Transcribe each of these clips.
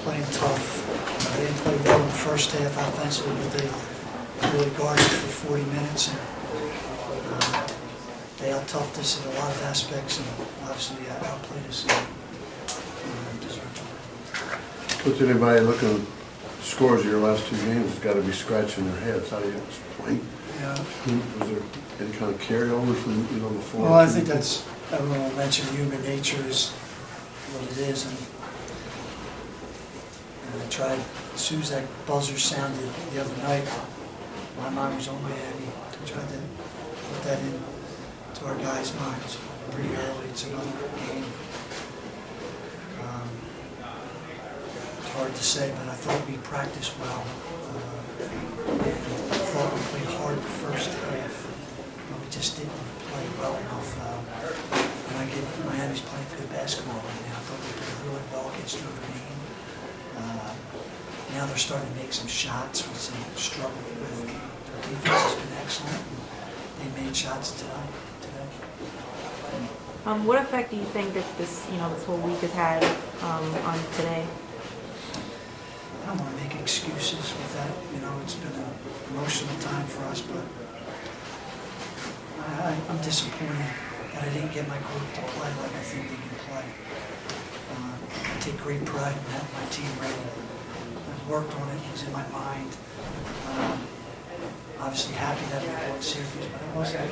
playing tough. They didn't play well in the first half offensively, but they really guarded for 40 minutes. And, they out-toughed us in a lot of aspects, and obviously outplayed us. What's anybody looking at scores of your last two games has got to be scratching their heads. How do you explain? Yeah. Was there any kind of carryover from before? Well, I think that's, everyone will mention human nature is what it is. And I tried, as soon as that buzzer sounded the other night, my mind was on Miami. I tried to put that in to our guys' minds pretty early. It's another game. It's hard to say, but I thought we practiced well. And I thought we played hard the first half, but we just didn't play well enough. And I give Miami's playing good basketball right now. I thought they played really well against Notre Dame. Now they're starting to make some shots, which they struggled with. Their defense has been excellent. They made shots today. What effect do you think that this whole week has had on today? I don't want to make excuses with that. It's been an emotional time for us, but I'm disappointed that I didn't get my group to play like I think they can play. I take great pride in having my team ready. I worked on it. It was in my mind. Obviously happy that we won Syracuse, but it wasn't.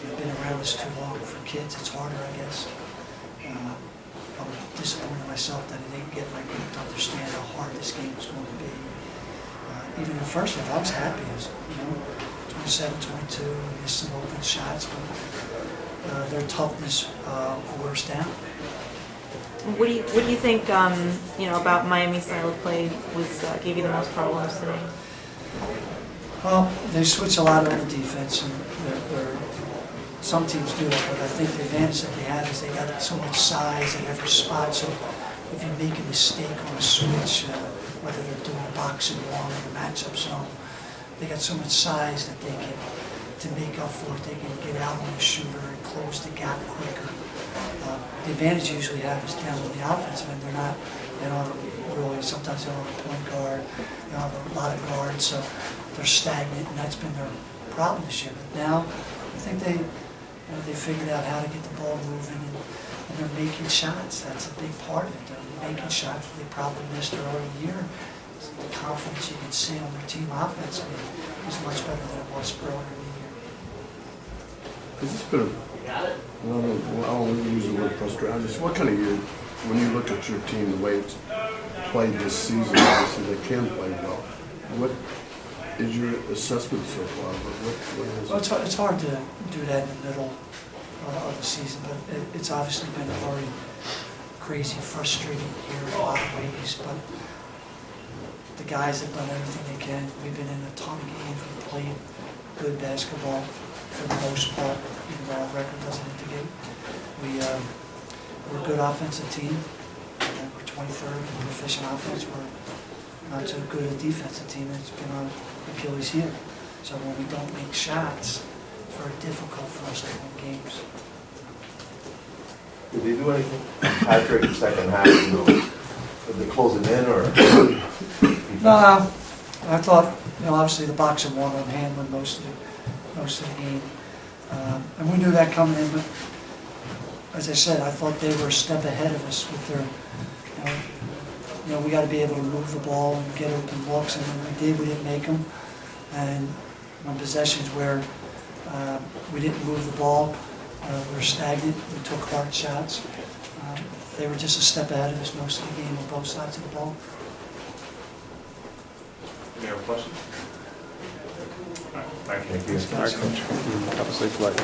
I've been around this too long. For kids, it's harder, I guess. I'm disappointed in myself that I didn't get my group to understand how hard this game was going to be. Even in the first half, I was happy. It was, 27-22, and missed some open shots, but their toughness wore us down. What do you think about Miami's style of play gave you the most problems today? Well, they switch a lot on the defense, and some teams do that, but I think the advantage that they have is they got so much size at every spot, so if you make a mistake on a switch, whether they're doing a box and one or a matchup zone, they got so much size that they can, to make up for it, they can get out on the shooter and close the gap quicker. The advantage you usually have is down on the offensive end. They don't really, sometimes they don't have a point guard, they don't have a lot of guards, so they're stagnant, and that's been their problem this year. But now, I think they figured out how to get the ball moving, and they're making shots. That's a big part of it. They're making shots that they probably missed earlier in the year. The confidence you can see on their team offensively is much better than it was earlier in the year. Has this been I don't use the word frustrating. What kind of year, when you look at your team, the way it's played this season, obviously they can play well. What is your assessment so far? Well, it's hard to do that in the middle of the season, but it's obviously been a very crazy, frustrating year in a lot of ways. But the guys have done everything they can. We've been in a ton of games. We played good basketball for the most part, even though our record doesn't indicate. We're a good offensive team. We're 23rd in proficient offense. We're not so good a defensive team. It's been our Achilles heel. So when we don't make shots, it's very difficult for us to win games. Did they do anything, Patrick, in the second half? Did they close it in, or? No, I thought, obviously the box and one on Hamlin most of the game, and we knew that coming in. But as I said, I thought they were a step ahead of us with their, we got to be able to move the ball and get open looks, and when we did, we didn't make them. And on possessions where we didn't move the ball, we were stagnant. We took hard shots. They were just a step ahead of us most of the game on both sides of the ball. Any other questions? All right, thank you. Thank you. All right, Coach. Have a safe flight.